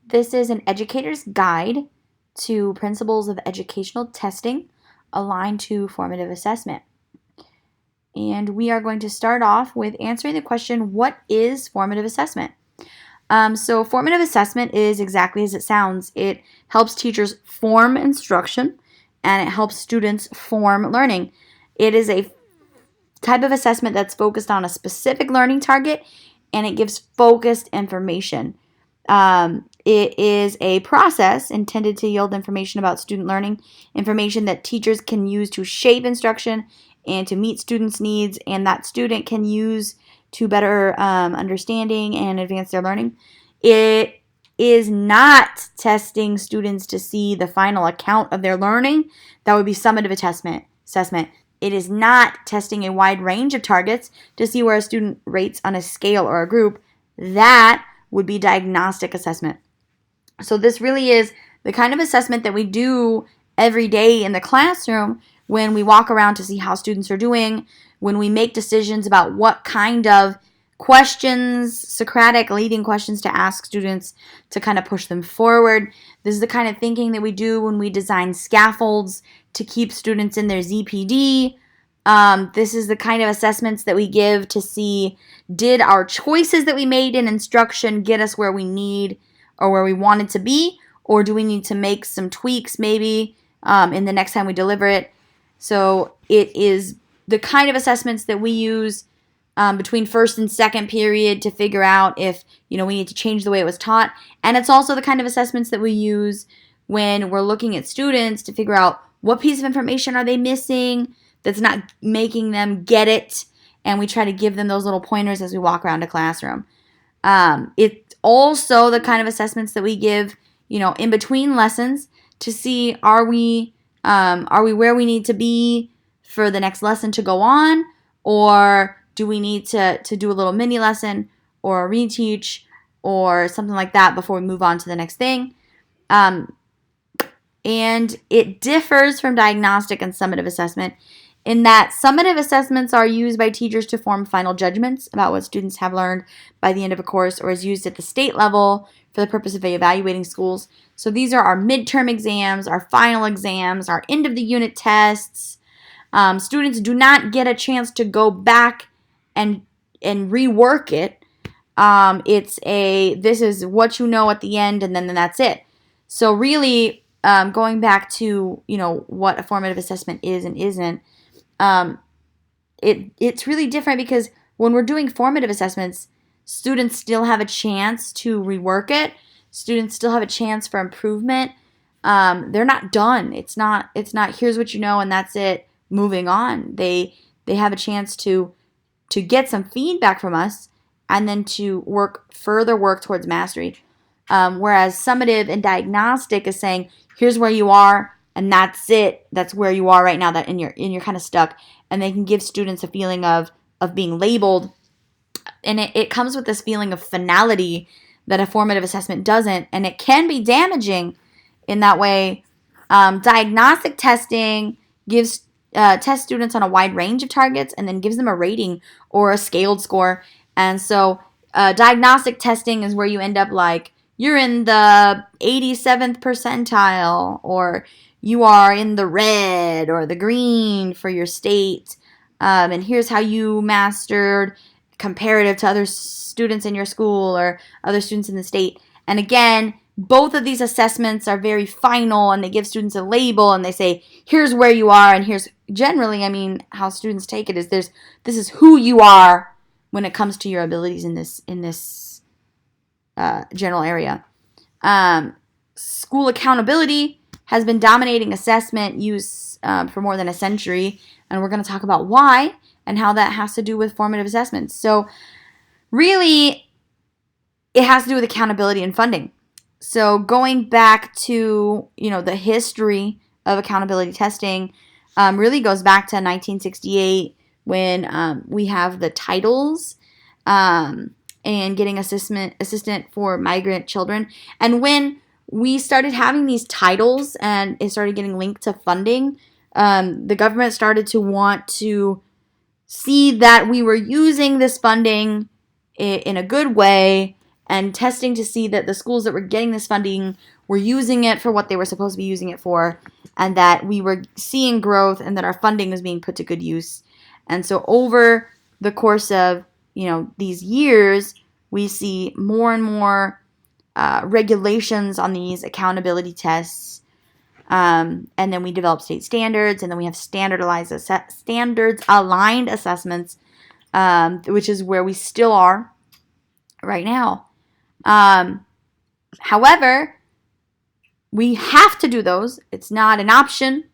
This is an educator's guide to principles of educational testing aligned to formative assessment. And we are going to start off with answering the question, what is formative assessment? So formative assessment is exactly as it sounds. It helps teachers form instruction and it helps students form learning. It is a type of assessment that's focused on a specific learning target and it gives focused information. It is a process intended to yield information about student learning, information that teachers can use to shape instruction and to meet students' needs, and that student can use to better understanding and advance their learning. It is not testing students to see the final account of their learning. That would be summative assessment. It is not testing a wide range of targets to see where a student rates on a scale or a group. That would be diagnostic assessment. So this really is the kind of assessment that we do every day in the classroom when we walk around to see how students are doing, when we make decisions about what kind of questions, Socratic leading questions to ask students to kind of push them forward. This is the kind of thinking that we do when we design scaffolds to keep students in their ZPD. This is the kind of assessments that we give to see, did our choices that we made in instruction get us where we need or where we wanted to be, or do we need to make some tweaks maybe in the next time we deliver it? So it is the kind of assessments that we use between first and second period to figure out if we need to change the way it was taught. And it's also the kind of assessments that we use when we're looking at students to figure out what piece of information are they missing that's not making them get it. And we try to give them those little pointers as we walk around a classroom. It's also the kind of assessments that we give, in between lessons to see are we where we need to be for the next lesson to go on, or do we need to do a little mini lesson or a reteach or something like that before we move on to the next thing. And it differs from diagnostic and summative assessment in that summative assessments are used by teachers to form final judgments about what students have learned by the end of a course, or is used at the state level for the purpose of evaluating schools. So these are our midterm exams, our final exams, our end of the unit tests. Students do not get a chance to go back and rework it. This is what you know at the end, and then that's it. So really, going back to what a formative assessment is and isn't, it's really different because when we're doing formative assessments, students still have a chance to rework it. Students still have a chance for improvement. They're not done. It's not here's what you know and that's it, moving on. They have a chance to get some feedback from us and then to further work towards mastery. Whereas summative and diagnostic is saying, here's where you are, and that's it. That's where you are right now. And you're kind of stuck. And they can give students a feeling of being labeled, and it comes with this feeling of finality that a formative assessment doesn't, and it can be damaging in that way. Diagnostic testing gives test students on a wide range of targets and then gives them a rating or a scaled score. And so diagnostic testing is where you end up like you're in the 87th percentile, or you are in the red or the green for your state, and here's how you mastered comparative to other students in your school or other students in the state. And again, both of these assessments are very final, and they give students a label and they say, here's where you are, and here's generally, how students take it is this is who you are when it comes to your abilities in this general area. School accountability has been dominating assessment use for more than a century, and we're going to talk about why and how that has to do with formative assessments. So really, it has to do with accountability and funding. So going back to, the history of accountability testing really goes back to 1968 when we have the titles and getting assistant for migrant children. And when we started having these titles and it started getting linked to funding, the government started to want to see that we were using this funding in a good way and testing to see that the schools that were getting this funding were using it for what they were supposed to be using it for, and that we were seeing growth and that our funding was being put to good use. And so over the course of these years, we see more and more regulations on these accountability tests. And then we develop state standards, and then we have standards-aligned assessments, which is where we still are right now. However, we have to do those. It's not an option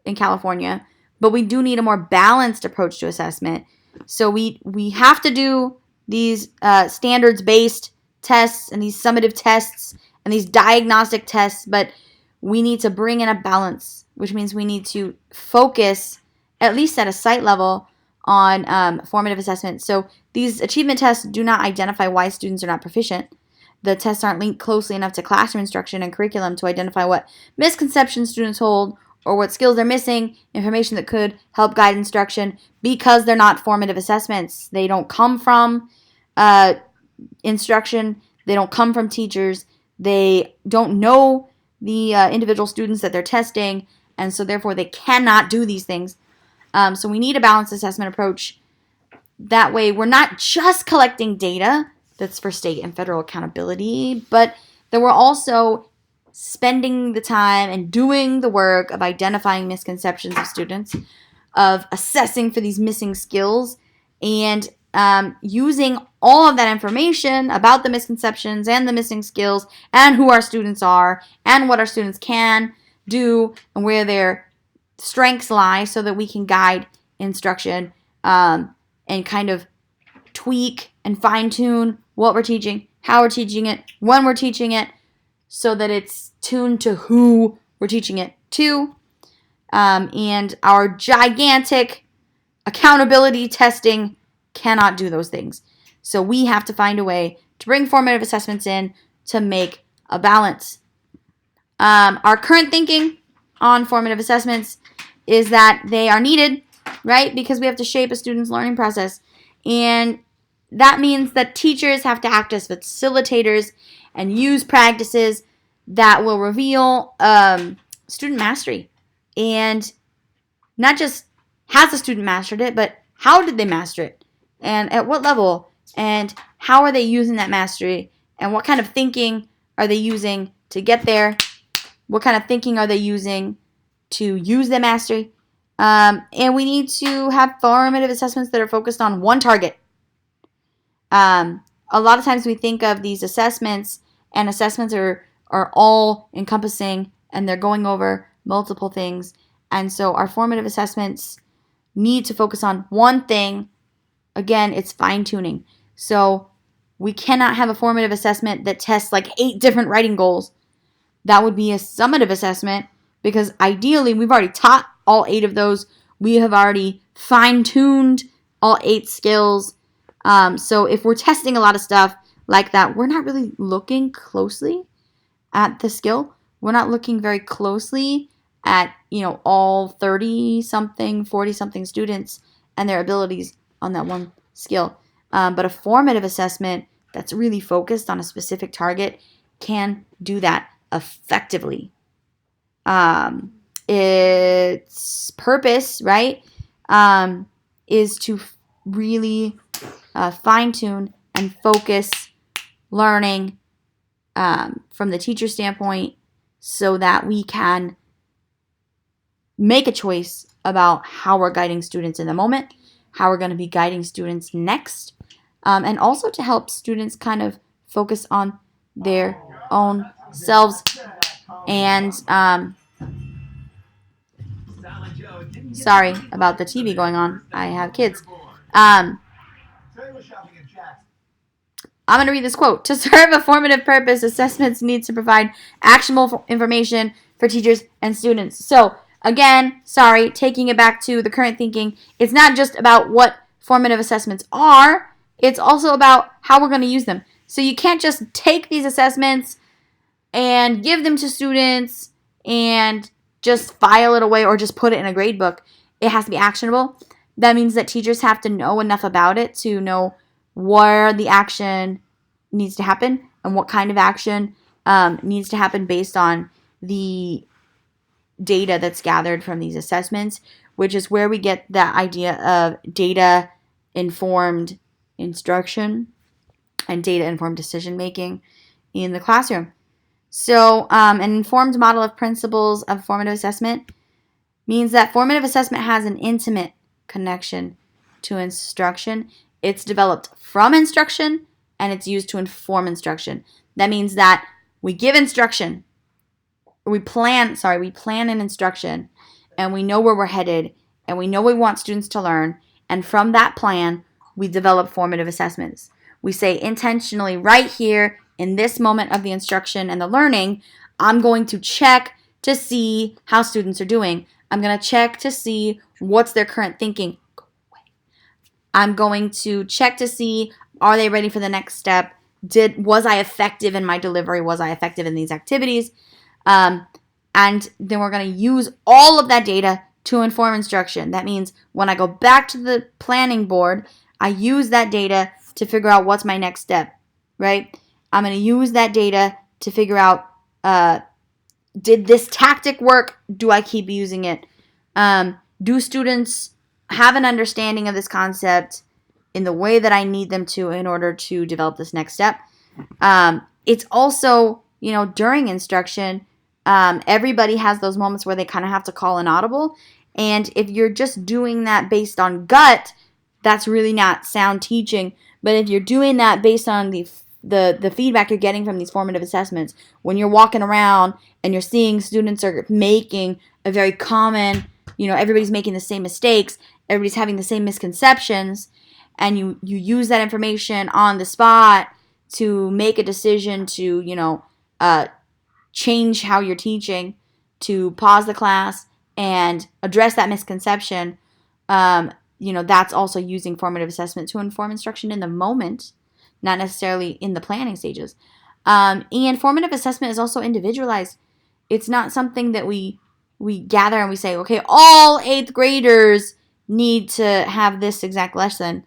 in California, but we do need a more balanced approach to assessment. So we have to do these standards-based tests and these summative tests and these diagnostic tests, but we need to bring in a balance, which means we need to focus, at least at a site level, on formative assessment. So these achievement tests do not identify why students are not proficient. The tests aren't linked closely enough to classroom instruction and curriculum to identify what misconceptions students hold or what skills they're missing, information that could help guide instruction, because they're not formative assessments. They don't come from instruction. They don't come from teachers. They don't know the individual students that they're testing, and so therefore they cannot do these things. So we need a balanced assessment approach. That way we're not just collecting data that's for state and federal accountability, but that we're also spending the time and doing the work of identifying misconceptions of students, of assessing for these missing skills, and using all of that information about the misconceptions and the missing skills and who our students are and what our students can do and where their strengths lie, so that we can guide instruction and kind of tweak and fine-tune what we're teaching, how we're teaching it, when we're teaching it, so that it's tuned to who we're teaching it to. And our gigantic accountability testing cannot do those things. So we have to find a way to bring formative assessments in to make a balance. Our current thinking on formative assessments is that they are needed, right? Because we have to shape a student's learning process. And that means that teachers have to act as facilitators and use practices that will reveal student mastery. And not just has the student mastered it, but how did they master it? And at what level? And how are they using that mastery? And what kind of thinking are they using to get there? What kind of thinking are they using to use their mastery? And we need to have formative assessments that are focused on one target. A lot of times we think of these assessments, and assessments are all encompassing, and they're going over multiple things. And so our formative assessments need to focus on one thing. Again, it's fine-tuning. So we cannot have a formative assessment that tests like 8 different writing goals. That would be a summative assessment, because ideally we've already taught all 8 of those. We have already fine-tuned all 8 skills. So if we're testing a lot of stuff like that, we're not really looking closely at the skill. We're not looking very closely at, all 30-something, 40-something students and their abilities on that one skill. But a formative assessment that's really focused on a specific target can do that effectively. Its purpose, right, is to really fine-tune and focus learning from the teacher standpoint, so that we can make a choice about how we're guiding students in the moment, how we're going to be guiding students next, and also to help students kind of focus on their own selves. And sorry about the TV going on. I have kids. I'm going to read this quote. To serve a formative purpose, assessments need to provide actionable information for teachers and students. So, again, taking it back to the current thinking, it's not just about what formative assessments are, it's also about how we're going to use them. So you can't just take these assessments and give them to students and just file it away or just put it in a grade book. It has to be actionable. That means that teachers have to know enough about it to know where the action needs to happen and what kind of action needs to happen based on the data that's gathered from these assessments, which is where we get the idea of data-informed instruction and data-informed decision-making in the classroom. So an informed model of principles of formative assessment means that formative assessment has an intimate connection to instruction. It's developed from instruction and it's used to inform instruction. That means that we give instruction, we plan an instruction, and we know where we're headed, and we know we want students to learn, and from that plan, we develop formative assessments. We say intentionally right here in this moment of the instruction and the learning, I'm going to check to see how students are doing. I'm going to check to see what's their current thinking. I'm going to check to see, are they ready for the next step? Was I effective in my delivery? Was I effective in these activities? And then we're going to use all of that data to inform instruction. That means when I go back to the planning board, I use that data to figure out what's my next step, right? I'm going to use that data to figure out, did this tactic work? Do I keep using it? Do students have an understanding of this concept in the way that I need them to in order to develop this next step? It's also, during instruction, everybody has those moments where they kind of have to call an audible. And if you're just doing that based on gut, that's really not sound teaching. But if you're doing that based on the feedback you're getting from these formative assessments, when you're walking around and you're seeing students are making a very common, everybody's making the same mistakes, everybody's having the same misconceptions, and you use that information on the spot to make a decision to, change how you're teaching, to pause the class and address that misconception, that's also using formative assessment to inform instruction in the moment, not necessarily in the planning stages. And formative assessment is also individualized. It's not something that we gather and we say, okay, all 8th graders need to have this exact lesson,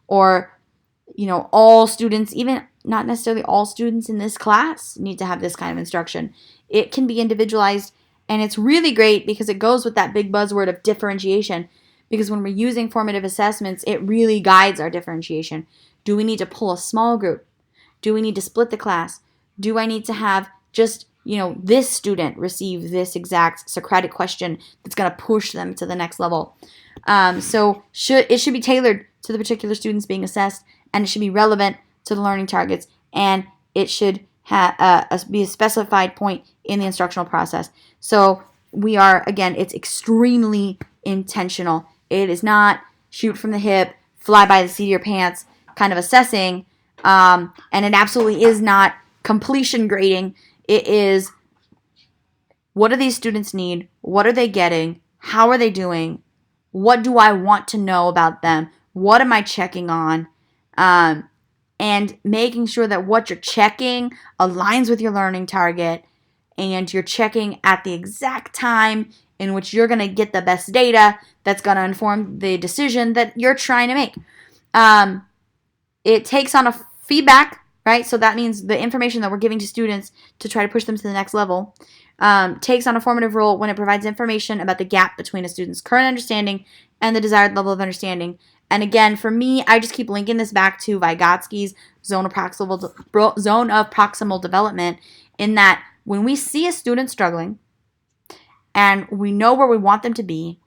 or, all students, even not necessarily all students in this class need to have this kind of instruction. It can be individualized, and it's really great because it goes with that big buzzword of differentiation, because when we're using formative assessments, it really guides our differentiation. Do we need to pull a small group? Do we need to split the class? Do I need to have just, this student receive this exact Socratic question that's going to push them to the next level? So it should be tailored to the particular students being assessed, and it should be relevant to the learning targets, and it should be a specified point in the instructional process. So it's extremely intentional. It is not shoot from the hip, fly by the seat of your pants kind of assessing, and it absolutely is not completion grading. It is, what do these students need? What are they getting? How are they doing? What do I want to know about them? What am I checking on? And making sure that what you're checking aligns with your learning target, and you're checking at the exact time in which you're going to get the best data that's going to inform the decision that you're trying to make. It takes on a feedback, right? So that means the information that we're giving to students to try to push them to the next level takes on a formative role when it provides information about the gap between a student's current understanding and the desired level of understanding. And again, for me, I just keep linking this back to Vygotsky's zone of proximal development, in that when we see a student struggling and we know where we want them to be,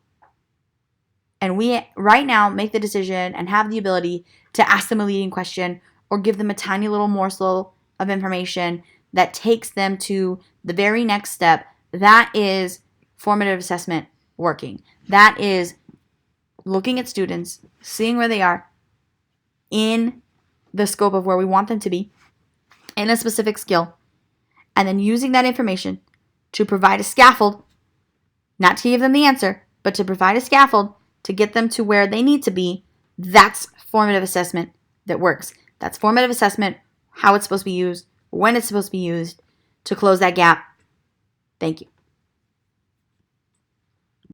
and we right now make the decision and have the ability to ask them a leading question or give them a tiny little morsel of information that takes them to the very next step, that is formative assessment working. That is looking at students, seeing where they are in the scope of where we want them to be in a specific skill, and then using that information to provide a scaffold, not to give them the answer, but to provide a scaffold to get them to where they need to be. That's formative assessment that works. That's formative assessment, how it's supposed to be used, when it's supposed to be used to close that gap. Thank you.